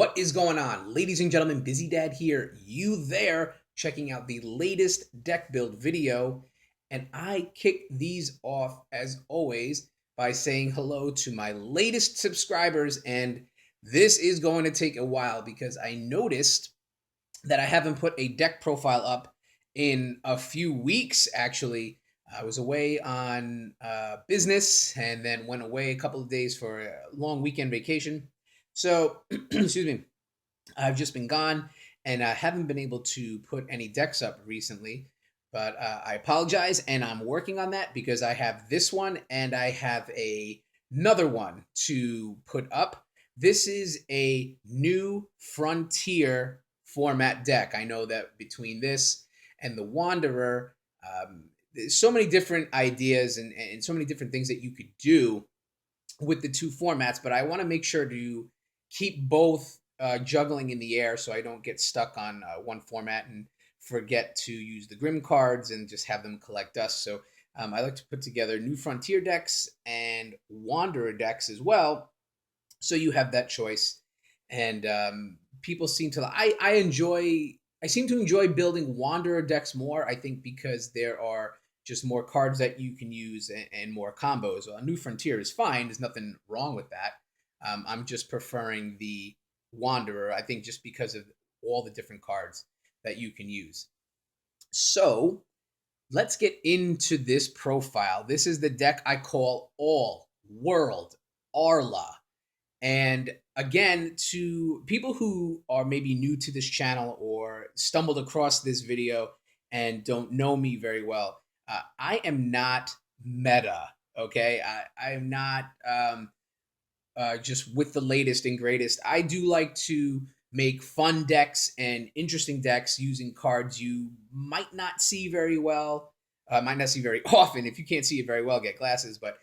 What is going on? Ladies and gentlemen, BizzyDad here, you there, checking out the latest deck build video. And I kick these off, as always, by saying hello to my latest subscribers. And this is going to take a while because I noticed that I haven't put a deck profile up in a few weeks, actually. I was away on business and then went away a couple of days for a long weekend vacation. So, excuse me, I've just been gone and I haven't been able to put any decks up recently. But I apologize, and I'm working on that because I have this one and I have another one to put up. This is a new Frontier format deck. I know that between this and the Wanderer, there's so many different ideas and so many different things that you could do with the two formats, but I want to make sure to keep both juggling in the air so I don't get stuck on one format and forget to use the Grim cards and just have them collect dust. So I like to put together new Frontier decks and Wanderer decks as well, so you have that choice. And people seem to I seem to enjoy building Wanderer decks more, I think, because there are just more cards that you can use and more combos. Well, a new Frontier is fine. There's nothing wrong with that. I'm just preferring the Wanderer, I think, just because of all the different cards that you can use. So let's get into this profile. This is the deck I call All World Arla. And again, to people who are maybe new to this channel or stumbled across this video and don't know me very well, I am not meta, okay? I am not just with the latest and greatest. I do like to make fun decks and interesting decks using cards you might not see very well, might not see very often. If you can't see it very well, get glasses. But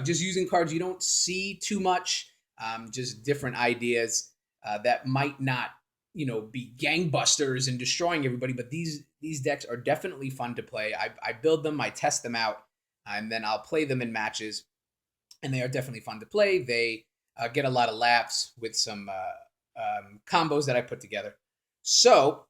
just using cards you don't see too much, just different ideas that might not, be gangbusters and destroying everybody. But these decks are definitely fun to play. I build them, I test them out, and then I'll play them in matches. And they are definitely fun to play. They get a lot of laughs with some combos that I put together. So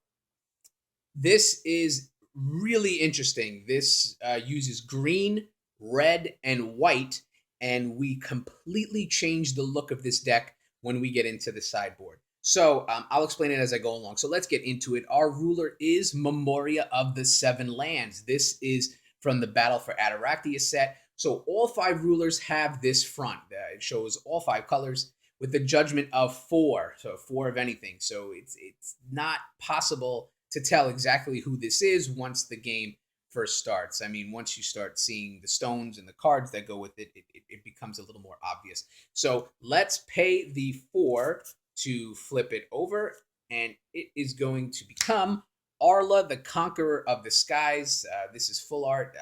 this is really interesting. This uses green, red, and white, and we completely change the look of this deck when we get into the sideboard. So I'll explain it as I go along. So let's get into it. Our ruler is Memoria of the Seven Lands. This is from the Battle for Attoractia set. So all 5 rulers have this front. It shows all 5 colors with the judgment of 4, so 4 of anything. So it's not possible to tell exactly who this is once the game first starts. I mean, once you start seeing the stones and the cards that go with it, it becomes a little more obvious. So let's pay the 4 to flip it over, and it is going to become Arla, the Conqueror of the Skies. This is full art.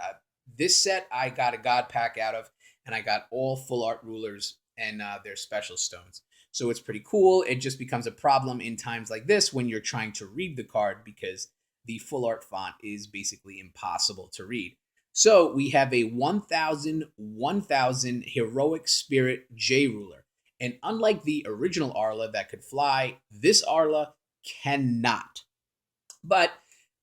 This set I got a god pack out of, and I got all full art rulers and their special stones. So it's pretty cool. It just becomes a problem in times like this when you're trying to read the card because the full art font is basically impossible to read. So we have a 1000 Heroic Spirit J ruler. And unlike the original Arla that could fly, this Arla cannot. But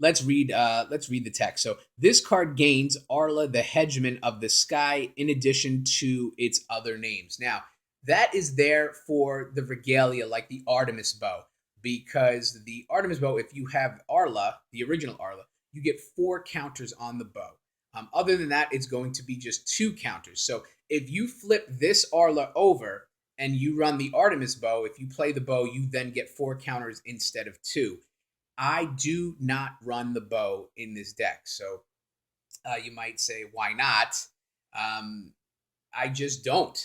let's read the text. So this card gains Arla, the Hedgeman of the Sky, in addition to its other names. Now, that is there for the Regalia, like the Artemis Bow, because the Artemis Bow, if you have Arla, the original Arla, you get 4 counters on the bow. Other than that, it's going to be just 2 counters. So if you flip this Arla over and you run the Artemis Bow, if you play the bow, you then get 4 counters instead of 2. I do not run the bow in this deck. So you might say, why not? I just don't.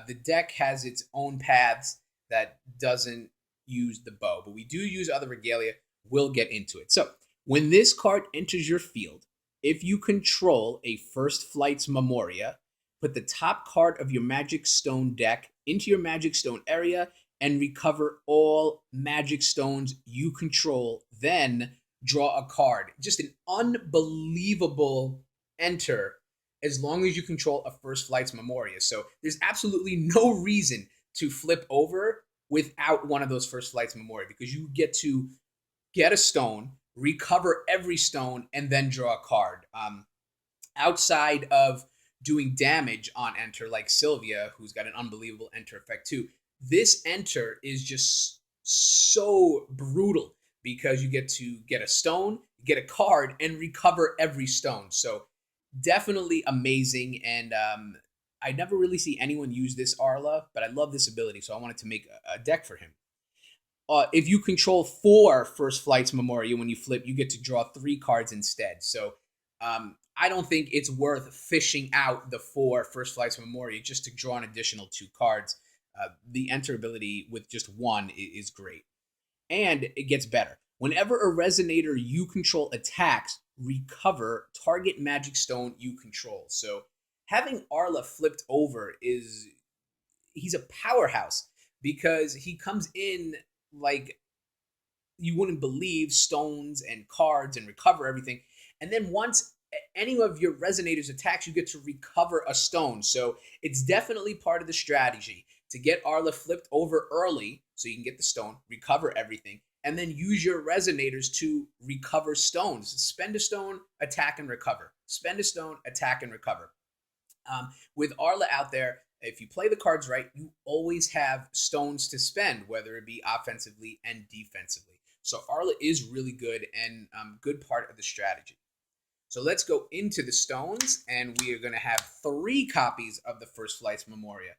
The deck has its own paths that doesn't use the bow, but we do use other Regalia. We'll get into it. So when this card enters your field, if you control a First Flight's Memoria, put the top card of your Magic Stone deck into your Magic Stone area and recover all magic stones you control, then draw a card. Just an unbelievable enter as long as you control a First Flight's Memoria. So there's absolutely no reason to flip over without one of those First Flight's Memoria, because you get to get a stone, recover every stone, and then draw a card. Outside of doing damage on enter, like Sylvia, who's got an unbelievable enter effect too, this enter is just so brutal because you get to get a stone, get a card, and recover every stone. So definitely amazing. And I never really see anyone use this Arla, but I love this ability, so I wanted to make a deck for him. If you control 4 First Flight's Memoria, when you flip, you get to draw 3 cards instead. So I don't think it's worth fishing out the 4 First Flight's Memoria just to draw an additional 2 cards. The enter ability with just 1 is great. And it gets better. Whenever a Resonator you control attacks, recover target magic stone you control. So having Arla flipped over he's a powerhouse, because he comes in like you wouldn't believe, stones and cards and recover everything. And then once any of your Resonators attacks, you get to recover a stone. So it's definitely part of the strategy to get Arla flipped over early so you can get the stone, recover everything, and then use your Resonators to recover stones. Spend a stone, attack and recover. Spend a stone, attack and recover. With Arla out there, if you play the cards right, you always have stones to spend, whether it be offensively and defensively. So Arla is really good and good part of the strategy. So let's go into the stones, and we are going to have 3 copies of the First Flight's Memoria.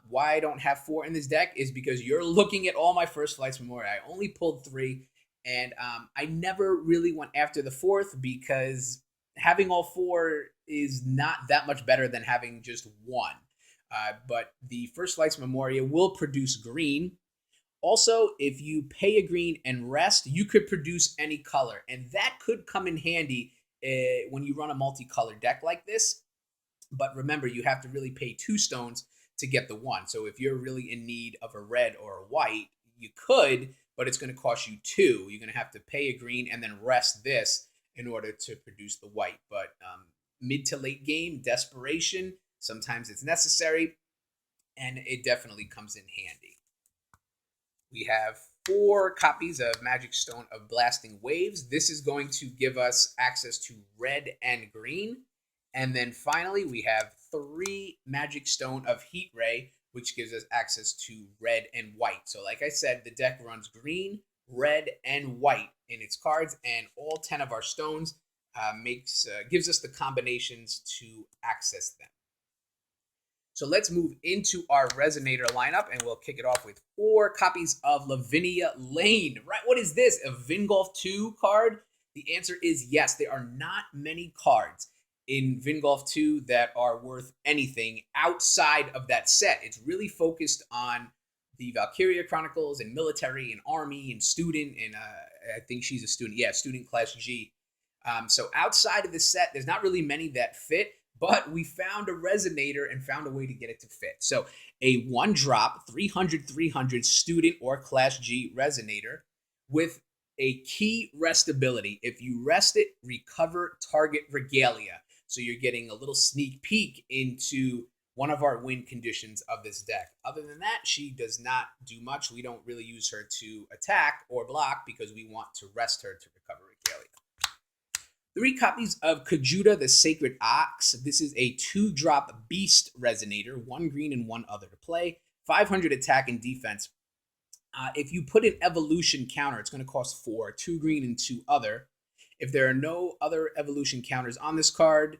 Why I don't have 4 in this deck is because you're looking at all my First Flight's Memoria. I only pulled 3, and I never really went after the 4th because having all 4 is not that much better than having just 1. But the First Flight's Memoria will produce green. Also, if you pay a green and rest, you could produce any color, and that could come in handy when you run a multicolored deck like this. But remember, you have to really pay 2 stones to get the 1. So if you're really in need of a red or a white, you could, but it's going to cost you 2. You're going to have to pay a green and then rest this in order to produce the white. But mid to late game, desperation, sometimes it's necessary, and it definitely comes in handy. We have 4 copies of Magic Stone of Blasting Waves. This is going to give us access to red and green. And then finally, we have 3 Magic Stone of Heat Ray, which gives us access to red and white. So like I said, the deck runs green, red, and white in its cards, and all 10 of our stones gives us the combinations to access them. So let's move into our Resonator lineup, and we'll kick it off with 4 copies of Lavinia Lane. Right, what is this? A Vingolf 2 card? The answer is yes. There are not many cards in Vingolf 2 that are worth anything outside of that set. It's really focused on the Valkyria Chronicles and military and army and student, and I think she's a student. Yeah, student class G. So outside of the set, there's not really many that fit. But we found a Resonator and found a way to get it to fit. So a 1-drop, 300/300 student or Class G Resonator with a key rest ability. If you rest it, recover target Regalia. So you're getting a little sneak peek into one of our win conditions of this deck. Other than that, she does not do much. We don't really use her to attack or block because we want to rest her to recover Regalia. 3 copies of Kujata the Sacred Ox. This is a 2-drop beast Resonator, 1 green and 1 other to play, 500 attack and defense. If you put an evolution counter, it's going to cost 4, 2 green and 2 other. If there are no other evolution counters on this card,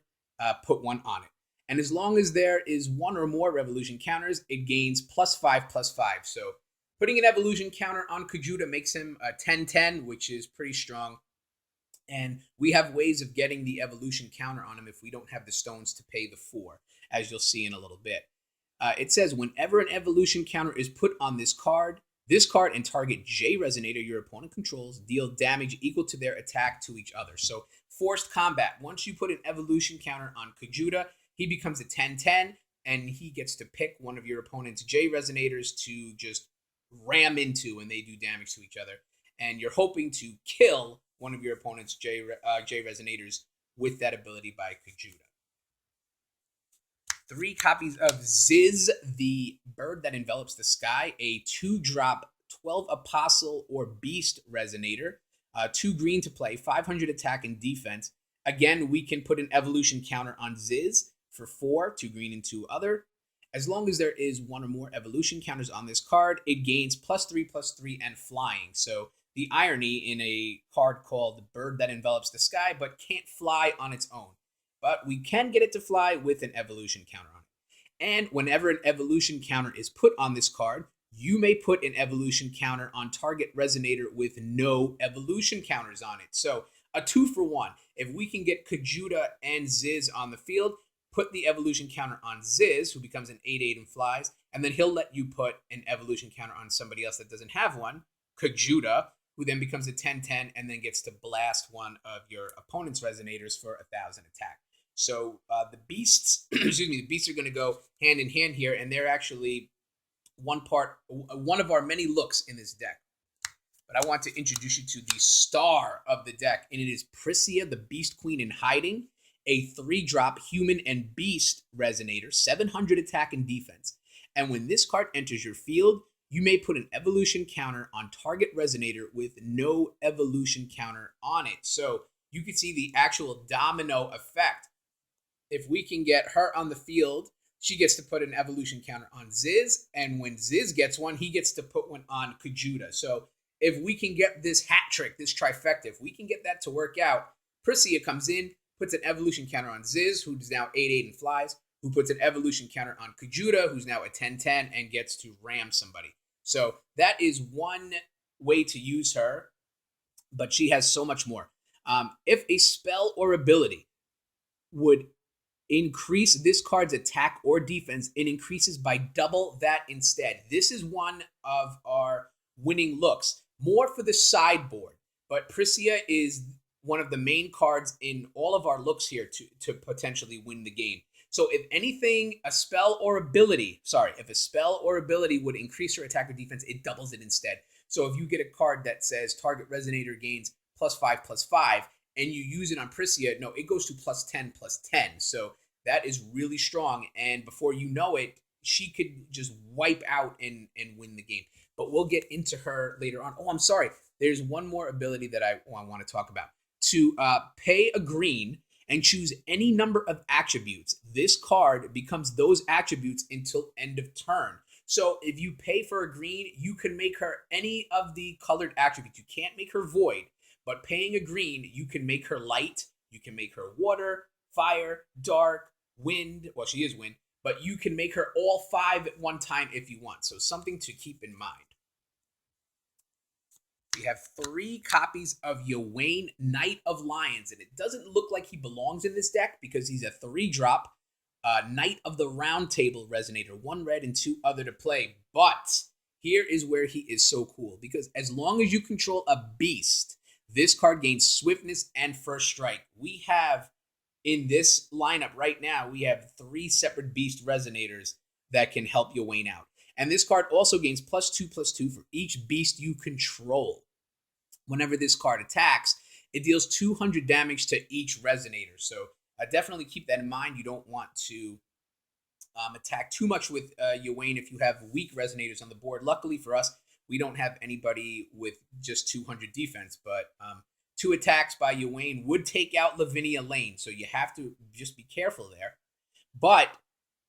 put 1 on it. And as long as there is 1 or more revolution counters, it gains +5/+5. So putting an evolution counter on Kujata makes him a 10/10, which is pretty strong. And we have ways of getting the evolution counter on him if we don't have the stones to pay the 4, as you'll see in a little bit. It says, whenever an evolution counter is put on this card and target J Resonator your opponent controls deal damage equal to their attack to each other. So forced combat. Once you put an evolution counter on Kujata, he becomes a 10/10, and he gets to pick one of your opponent's J Resonators to just ram into, and they do damage to each other. And you're hoping to kill one of your opponent's J Resonators with that ability by Kujata. 3 copies of Ziz, the bird that envelops the sky, a 2-drop 12 Apostle or Beast Resonator, 2 green to play, 500 attack and defense. Again, we can put an evolution counter on Ziz for 4, 2 green and 2 other. As long as there is 1 or more evolution counters on this card, it gains +3/+3 and flying. So the irony in a card called Bird That Envelops the Sky, but can't fly on its own. But we can get it to fly with an evolution counter on it. And whenever an evolution counter is put on this card, you may put an evolution counter on target Resonator with no evolution counters on it. So a 2-for-1. If we can get Kujata and Ziz on the field, put the evolution counter on Ziz, who becomes an 8/8 and flies, and then he'll let you put an evolution counter on somebody else that doesn't have one, Kujata, who then becomes a 10/10 and then gets to blast one of your opponent's Resonators for 1,000 attack. So the beasts, the beasts are going to go hand in hand here, and they're actually one of our many looks in this deck. But I want to introduce you to the star of the deck, and it is Pricia, the Beast Queen in Hiding, a 3-drop human and beast Resonator, 700 attack and defense. And when this card enters your field, you may put an evolution counter on target Resonator with no evolution counter on it. So you can see the actual domino effect. If we can get her on the field, she gets to put an evolution counter on Ziz, and when Ziz gets one, he gets to put one on Kujata. So if we can get this hat trick, this trifecta, if we can get that to work out, Pricia comes in, puts an evolution counter on Ziz, who's now 8/8 and flies, who puts an evolution counter on Kujata, who's now a 10/10 and gets to ram somebody. So that is one way to use her, but she has so much more. If a spell or ability would increase this card's attack or defense, it increases by double that instead. This is one of our winning looks, more for the sideboard, but Pricia is one of the main cards in all of our looks here to potentially win the game. So if anything, if a spell or ability would increase your attack or defense, it doubles it instead. So if you get a card that says target Resonator gains +5/+5, and you use it on Pricia, no, it goes to +10/+10. So that is really strong. And before you know it, she could just wipe out and win the game. But we'll get into her later on. Oh, I'm sorry. There's one more ability that I want to talk about. To pay a green and choose any number of attributes, this card becomes those attributes until end of turn. So if you pay for a green, you can make her any of the colored attributes. You can't make her void. But paying a green, you can make her light, you can make her water, fire, dark, wind. Well, she is wind, but you can make her all 5 at one time if you want. So something to keep in mind. We have 3 copies of Ywain, Knight of Lions, and it doesn't look like he belongs in this deck because he's a 3-drop Knight of the Round Table Resonator, 1 red and 2 other to play. But here is where he is so cool, because as long as you control a beast, this card gains swiftness and first strike. We have, in this lineup right now, we have 3 separate beast Resonators that can help Ywain out. And this card also gains +2/+2 for each beast you control. Whenever this card attacks, it deals 200 damage to each Resonator. So definitely keep that in mind. You don't want to attack too much with Ywain if you have weak Resonators on the board. Luckily for us, we don't have anybody with just 200 defense, but 2 attacks by Ywain would take out Lavinia Lane, so you have to just be careful there. But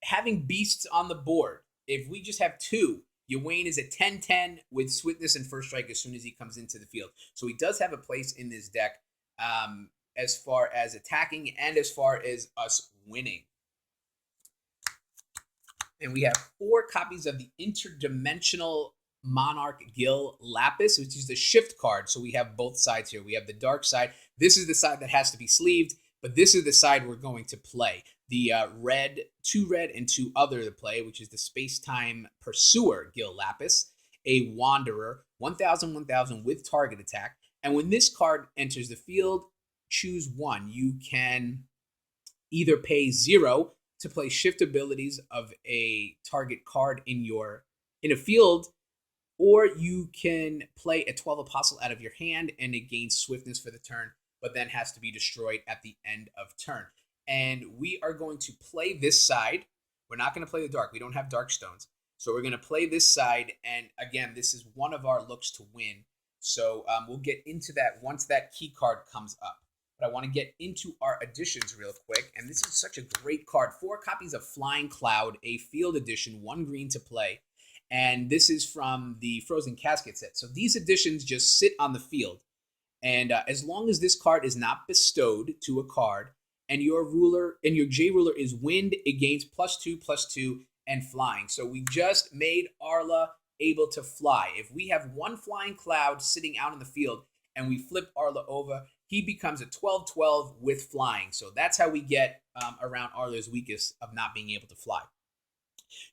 having beasts on the board, if we just have 2, Ywain is a 10/10 with swiftness and first strike as soon as he comes into the field. So he does have a place in this deck as far as attacking and as far as us winning. And we have 4 copies of the Interdimensional Monarch Gill Lapis, which is the shift card. So we have both sides here. We have the dark side. This is the side that has to be sleeved, but this is the side we're going to play. The 2 red and 2 other to play, which is the Space-Time Pursuer Gill Lapis, a Wanderer, 1,000/1,000 with target attack. And when this card enters the field, choose 1. You can either pay 0 to play shift abilities of a target card in a field, or you can play a 12 Apostle out of your hand and it gains swiftness for the turn, but then has to be destroyed at the end of turn. And we are going to play this side. We're not going to play the dark. We don't have dark stones. So we're going to play this side. And again, this is one of our looks to win. So we'll get into that once that key card comes up. But I want to get into our additions real quick. And this is such a great card. 4 copies of Flying Cloud, a field edition, 1 green to play. And this is from the Frozen Casket set. So these additions just sit on the field. And as long as this card is not bestowed to a card, and your ruler and your J ruler is wind, it gains +2/+2 and flying. So we just made Arla able to fly. If we have 1 Flying Cloud sitting out in the field and we flip Arla over, he becomes a 12/12 with flying. So that's how we get around Arla's weakest of not being able to fly.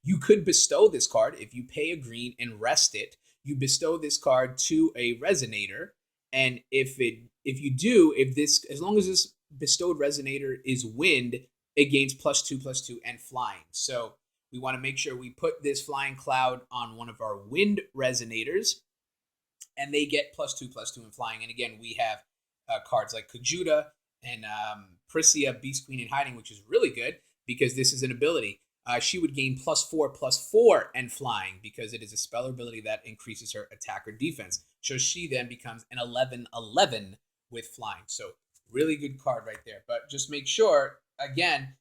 You could bestow this card if you pay a green and rest it. You bestow this card to a Resonator, and if this, as long as this bestowed Resonator is wind, it gains +2/+2 and flying. So we want to make sure we put this Flying Cloud on one of our wind Resonators, and they get +2/+2 and flying. And again, we have cards like Kujata and Pricia, Beast Queen in Hiding, which is really good because this is an ability. She would gain +4/+4 and flying because it is a spell ability that increases her attack or defense. So she then becomes an 11/11 with flying. So really good card right there. But just make sure, again,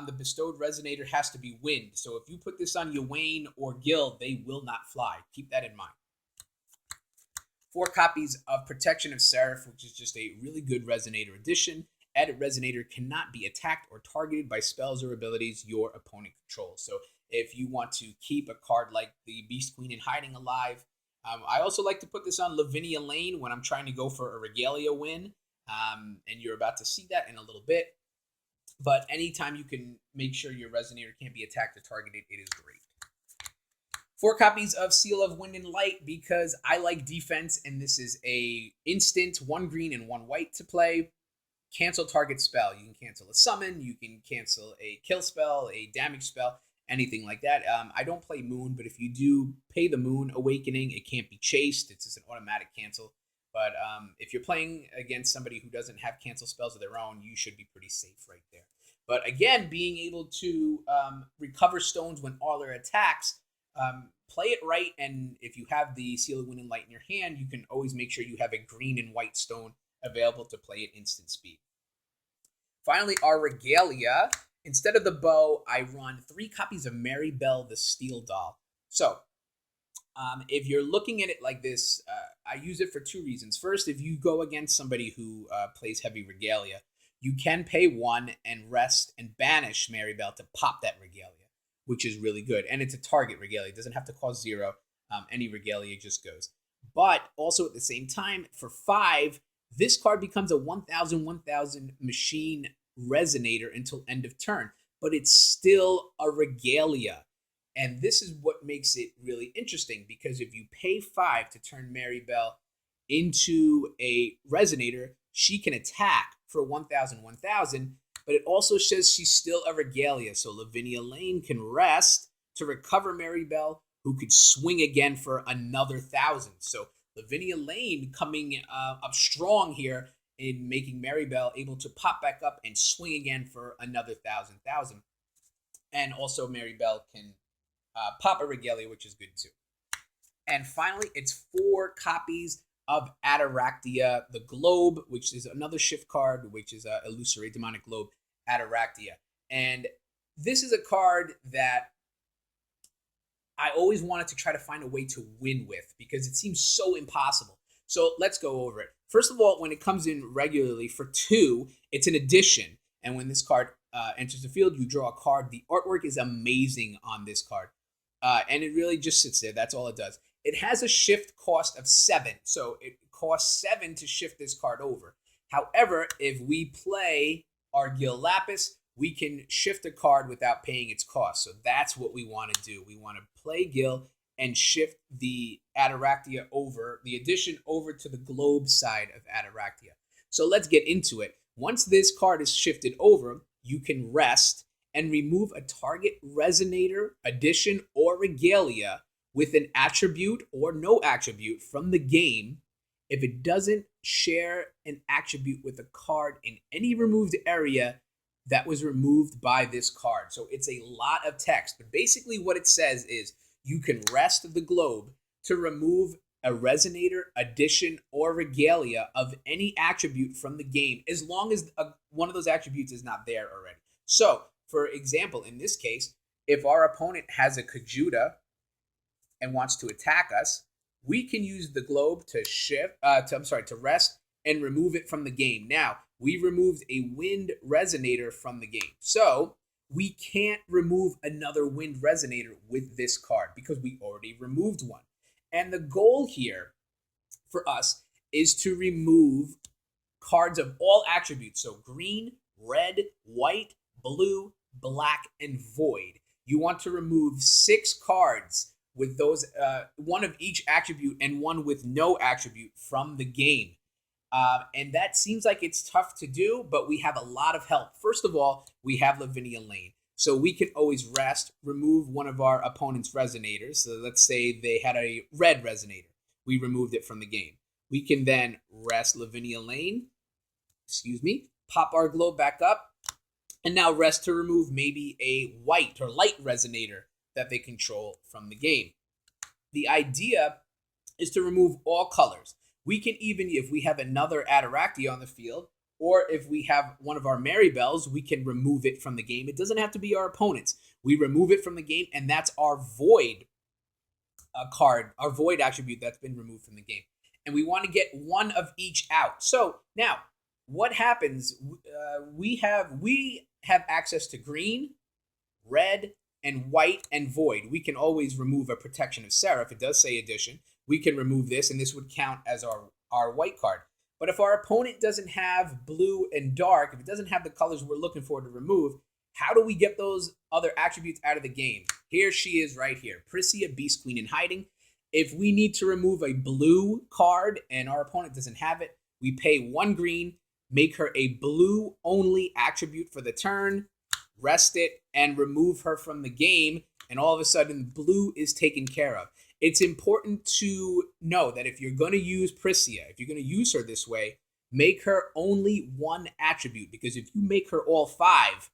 the bestowed Resonator has to be wind. So if you put this on Ywain or Gill, they will not fly. Keep that in mind. 4 copies of Protection of Seraph, which is just a really good Resonator edition. Added Resonator cannot be attacked or targeted by spells or abilities your opponent controls. So if you want to keep a card like the Beast Queen in Hiding alive, I also like to put this on Lavinia Lane when I'm trying to go for a Regalia win. And you're about to see that in a little bit. But anytime you can make sure your Resonator can't be attacked or targeted, it is great. 4 copies of Seal of Wind and Light because I like defense, and this is a instant 1 green and 1 white to play. Cancel target spell. You can cancel a summon, you can cancel a kill spell, a damage spell, anything like that. I don't play Moon, but if you do pay the Moon Awakening, it can't be chased. It's just an automatic cancel. But if you're playing against somebody who doesn't have cancel spells of their own, you should be pretty safe right there. But again, being able to recover stones when Arla attacks, play it right. And if you have the Seal of Wind and Light in your hand, you can always make sure you have a green and white stone available to play at instant speed. Finally, our Regalia. Instead of the bow, I run 3 copies of Marybell the Steel Doll. So if you're looking at it like this, I use it for 2 reasons. First, if you go against somebody who plays heavy Regalia, you can pay 1 and rest and banish Marybell to pop that Regalia, which is really good. And it's a target Regalia. It doesn't have to cost 0. Any Regalia just goes. But also at the same time, for 5, this card becomes a 1,000 machine Resonator until end of turn. But it's still a Regalia. And this is what makes it really interesting, because if you pay 5 to turn Marybell into a Resonator, she can attack for 1,000, but it also says she's still a Regalia. So Lavinia Lane can rest to recover Marybell, who could swing again for another 1,000. So Lavinia Lane coming up strong here in making Marybell able to pop back up and swing again for another 1,000. And also Marybell can pop a Regalia, which is good too. And finally, it's 4 copies of Attoractia, the Globe, which is another shift card, which is a Illusory Demonic Globe, Attoractia. And this is a card that I always wanted to try to find a way to win with, because it seems so impossible. So let's go over it. First of all, when it comes in regularly for 2, it's an addition. And when this card enters the field, you draw a card. The artwork is amazing on this card. And it really just sits there. That's all it does. It has a shift cost of 7. So it costs 7 to shift this card over. However, if we play our Gill Lapis, we can shift a card without paying its cost. So that's what we want to do. We want to play Gill and shift the Attoractia over, the addition over to the Globe side of Attoractia. So let's get into it. Once this card is shifted over, you can rest and remove a target Resonator, addition, or Regalia with an attribute or no attribute from the game if it doesn't share an attribute with a card in any removed area that was removed by this card. So it's a lot of text, but basically what it says is you can rest the globe to remove a Resonator, Addition, or Regalia of any attribute from the game, as long as one of those attributes is not there already. So, for example, in this case, if our opponent has a Kujata and wants to attack us, we can use the globe to to rest and remove it from the game. Now, we removed a Wind Resonator from the game. So, we can't remove another Wind Resonator with this card because we already removed one. And the goal here for us is to remove cards of all attributes. So green, red, white, blue, black, and void. You want to remove 6 cards with those, one of each attribute and one with no attribute from the game. And that seems like it's tough to do, but we have a lot of help. First of all, we have Lavinia Lane. So we can always rest, remove one of our opponent's Resonators. So let's say they had a red Resonator. We removed it from the game. We can then rest Lavinia Lane, pop our globe back up, and now rest to remove maybe a white or light Resonator that they control from the game. The idea is to remove all colors. We can even, if we have another Attoractia on the field, or if we have one of our Marybells, we can remove it from the game. It doesn't have to be our opponent's. We remove it from the game, and that's our void card, our void attribute that's been removed from the game. And we want to get one of each out. So now, what happens? We have access to green, red, and white, and void. We can always remove a Protection of Seraph. It does say Addition. We can remove this, and this would count as our white card. But if our opponent doesn't have blue and dark, if it doesn't have the colors we're looking for to remove, how do we get those other attributes out of the game? Here she is right here. Pricia, Beast Queen in Hiding. If we need to remove a blue card and our opponent doesn't have it, we pay 1 green, make her a blue only attribute for the turn, rest it, and remove her from the game. And all of a sudden, blue is taken care of. It's important to know that if you're going to use Pricia, if you're going to use her this way, make her only 1 attribute. Because if you make her all 5,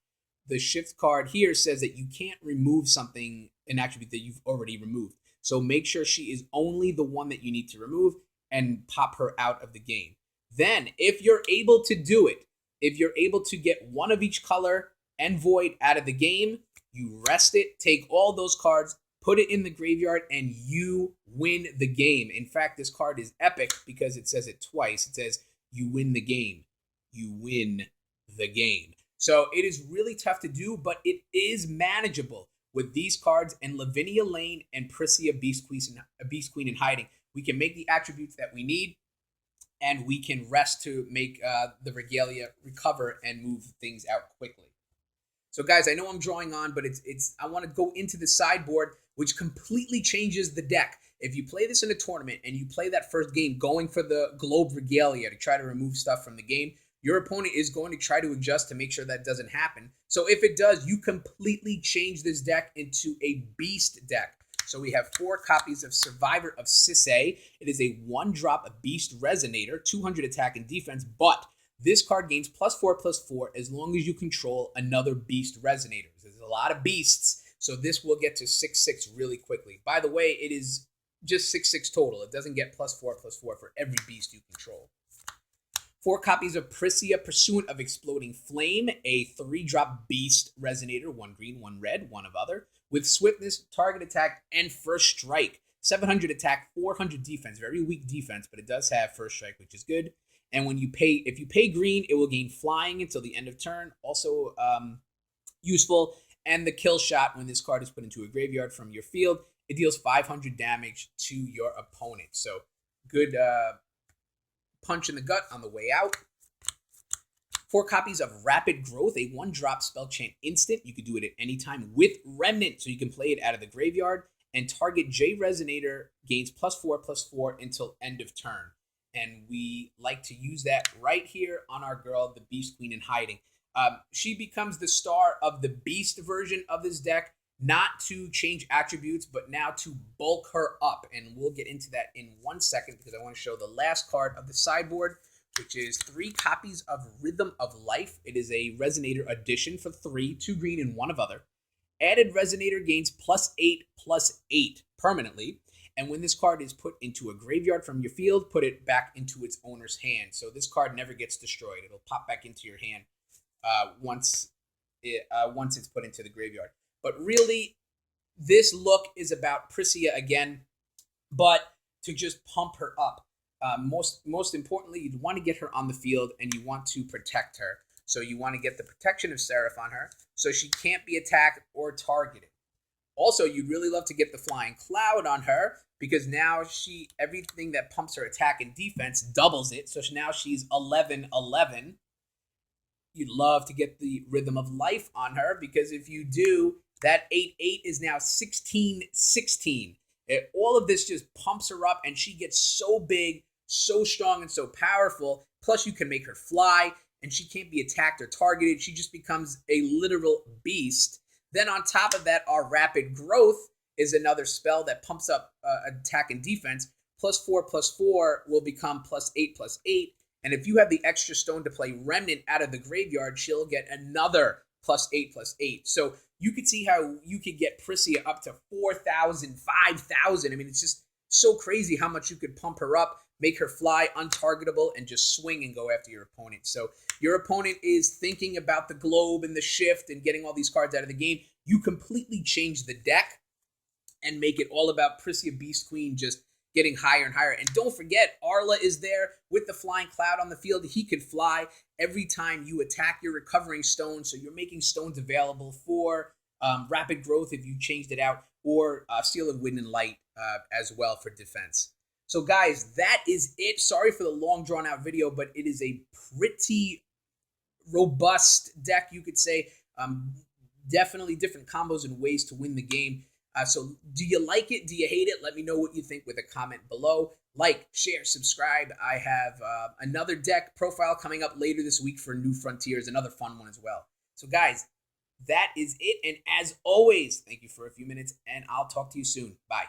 the shift card here says that you can't remove an attribute that you've already removed. So make sure she is only the one that you need to remove and pop her out of the game. Then, if you're able to do it, if you're able to get one of each color and void out of the game, you rest it, take all those cards, put it in the graveyard, and you win the game. In fact, this card is epic because it says it twice. It says, you win the game. You win the game. So it is really tough to do, but it is manageable with these cards and Lavinia Lane and Pricia, Beast Queen in Hiding. We can make the attributes that we need, and we can rest to make the Regalia recover and move things out quickly. So guys, I know I'm drawing on, but I want to go into the sideboard, which completely changes the deck. If you play this in a tournament and you play that first game going for the Globe Regalia to try to remove stuff from the game, your opponent is going to try to adjust to make sure that doesn't happen. So if it does, you completely change this deck into a beast deck. So we have 4 copies of Survivor of Sissei. It is a 1-drop Beast Resonator, 200 attack and defense, but this card gains +4/+4 as long as you control another Beast Resonator. There's a lot of beasts, so this will get to 6/6 really quickly. By the way, it is just 6/6 total. It doesn't get +4/+4 for every beast you control. 4 copies of Pricia, Pursuant of Exploding Flame, a 3-drop Beast Resonator, 1 green, 1 red, 1 of other, with swiftness, target attack, and first strike. 700 attack, 400 defense. Very weak defense, but it does have first strike, which is good. And if you pay green, it will gain flying until the end of turn. Also useful. And the kill shot, when this card is put into a graveyard from your field, it deals 500 damage to your opponent. So good punch in the gut on the way out. 4 copies of Rapid Growth, a 1-drop spell chant instant. You can do it at any time with Remnant, so you can play it out of the graveyard. And target J Resonator gains +4/+4 until end of turn. And we like to use that right here on our girl, the Beast Queen in Hiding. She becomes the star of the Beast version of this deck, not to change attributes, but now to bulk her up. And we'll get into that in 1 second because I want to show the last card of the sideboard, which is 3 copies of Rhythm of Life. It is a Resonator edition for 3, 2 green and 1 of other. Added Resonator gains +8/+8 permanently. And when this card is put into a graveyard from your field, put it back into its owner's hand. So this card never gets destroyed. It'll pop back into your hand once it's put into the graveyard. But really, this look is about Pricia again, but to just pump her up. Most importantly, you want to get her on the field and you want to protect her. So you want to get the protection of Seraph on her so she can't be attacked or targeted. Also, you'd really love to get the Flying Cloud on her because now everything that pumps her attack and defense doubles it. So now she's 11/11. You'd love to get the Rhythm of Life on her because if you do, that 8/8 is now 16/16. All of this just pumps her up and she gets so big, so strong, and so powerful. Plus, you can make her fly and she can't be attacked or targeted. She just becomes a literal beast. Then on top of that, our Rapid Growth is another spell that pumps up attack and defense. +4/+4 will become +8/+8. And if you have the extra stone to play Remnant out of the graveyard, she'll get another +8/+8. So you could see how you could get Pricia up to 4,000, 5,000. I mean, it's just so crazy how much you could pump her up, make her fly untargetable, and just swing and go after your opponent. So your opponent is thinking about the globe and the shift and getting all these cards out of the game. You completely change the deck and make it all about Pricia Beast Queen just getting higher and higher. And don't forget, Arla is there with the Flying Cloud on the field. He could fly every time you attack. You're recovering stones, so you're making stones available for Rapid Growth if you changed it out, or Seal of Wind and Light as well for defense. So guys, that is it. Sorry for the long drawn out video, but it is a pretty robust deck, you could say. Definitely different combos and ways to win the game. So do you like it? Do you hate it? Let me know what you think with a comment below. Like, share, subscribe. I have another deck profile coming up later this week for New Frontiers, another fun one as well. So guys, that is it. And as always, thank you for a few minutes, and I'll talk to you soon. Bye.